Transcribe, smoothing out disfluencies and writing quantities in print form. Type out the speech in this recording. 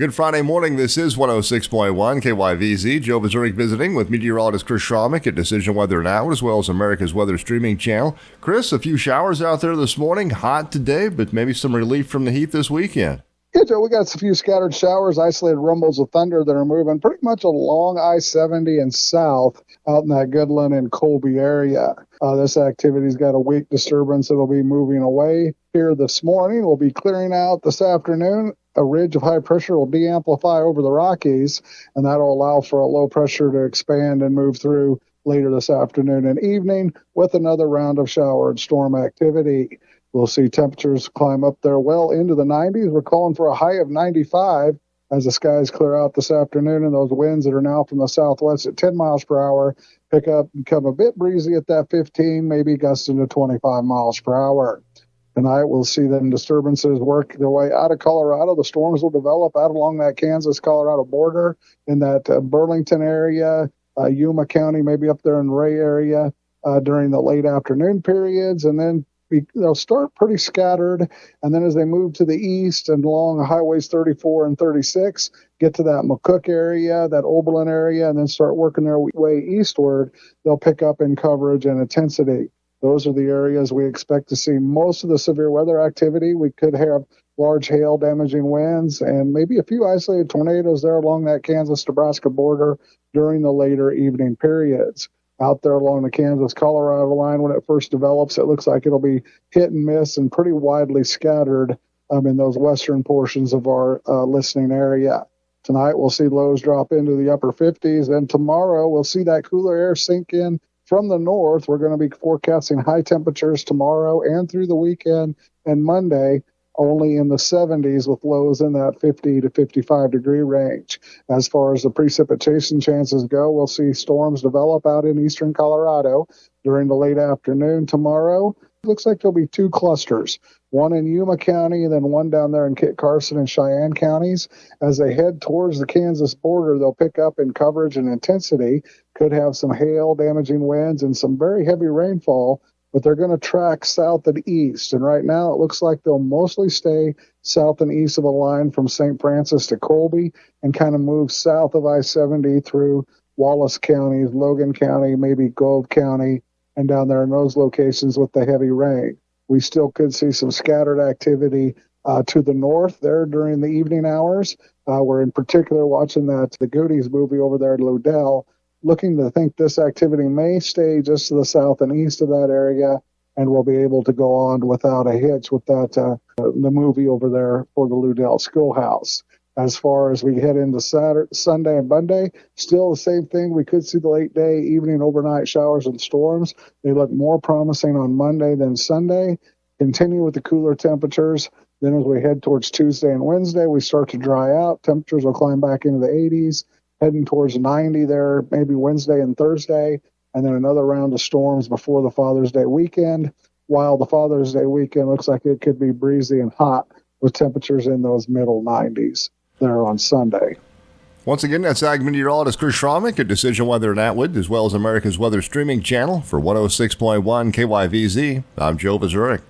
Good Friday morning. This is 106.1 KYVZ. Joe Zurich visiting with meteorologist Chris Schromick at Decision Weather Now, as well as America's Weather Streaming Channel. Chris, a few showers out there this morning. Hot today, but maybe some relief from the heat this weekend. Yeah, Joe, we got a few scattered showers, isolated rumbles of thunder that are moving pretty much along I-70 and south out in that Goodland and Colby area. This activity's got a weak disturbance that'll be moving away here this morning. We'll be clearing out this afternoon. A ridge of high pressure will de-amplify over the Rockies, and that'll allow for a low pressure to expand and move through later this afternoon and evening with another round of shower and storm activity. We'll see temperatures climb up there well into the 90s. We're calling for a high of 95 as the skies clear out this afternoon, and those winds that are now from the southwest at 10 miles per hour pick up and become a bit breezy at that 15, maybe gusting to 25 miles per hour. Tonight, we'll see them disturbances work their way out of Colorado. The storms will develop out along that Kansas-Colorado border in that Burlington area, Yuma County, maybe up there in Ray area during the late afternoon periods, and then they'll start pretty scattered, and then as they move to the east and along highways 34 and 36, get to that McCook area, that Oberlin area, and then start working their way eastward, they'll pick up in coverage and intensity. Those are the areas we expect to see most of the severe weather activity. We could have large hail damaging winds and maybe a few isolated tornadoes there along that Kansas-Nebraska border during the later evening periods. Out there along the Kansas-Colorado line, when it first develops, it looks like it'll be hit and miss and pretty widely scattered in those western portions of our listening area. Tonight, we'll see lows drop into the upper 50s, and tomorrow we'll see that cooler air sink in from the north. We're going to be forecasting high temperatures tomorrow and through the weekend, and Monday only in the 70s with lows in that 50 to 55 degree range. As far as the precipitation chances go, we'll see storms develop out in eastern Colorado during the late afternoon tomorrow. It looks like there'll be two clusters, one in Yuma County and then one down there in Kit Carson and Cheyenne counties. As they head towards the Kansas border, they'll pick up in coverage and intensity, could have some hail, damaging winds, and some very heavy rainfall, but they're going to track south and east. And right now it looks like they'll mostly stay south and east of the line from St. Francis to Colby and kind of move south of I-70 through Wallace County, Logan County, maybe Gove County, and down there in those locations with the heavy rain. We still could see some scattered activity to the north there during the evening hours. We're in particular watching the Goonies movie over there at Ludell, looking to think this activity may stay just to the south and east of that area, and we'll be able to go on without a hitch with that the movie over there for the Ludell Schoolhouse. As far as we head into Sunday and Monday, still the same thing. We could see the late day, evening, overnight showers and storms. They look more promising on Monday than Sunday. Continue with the cooler temperatures. Then as we head towards Tuesday and Wednesday, we start to dry out. Temperatures will climb back into the 80s. Heading towards 90 there, maybe Wednesday and Thursday, and then another round of storms before the Father's Day weekend, while the Father's Day weekend looks like it could be breezy and hot with temperatures in those middle 90s there on Sunday. Once again, that's Ag Meteorologist Chris Schromick at Decision Weather in Atwood, as well as America's Weather Streaming Channel for 106.1 KYVZ. I'm Joe Zurich.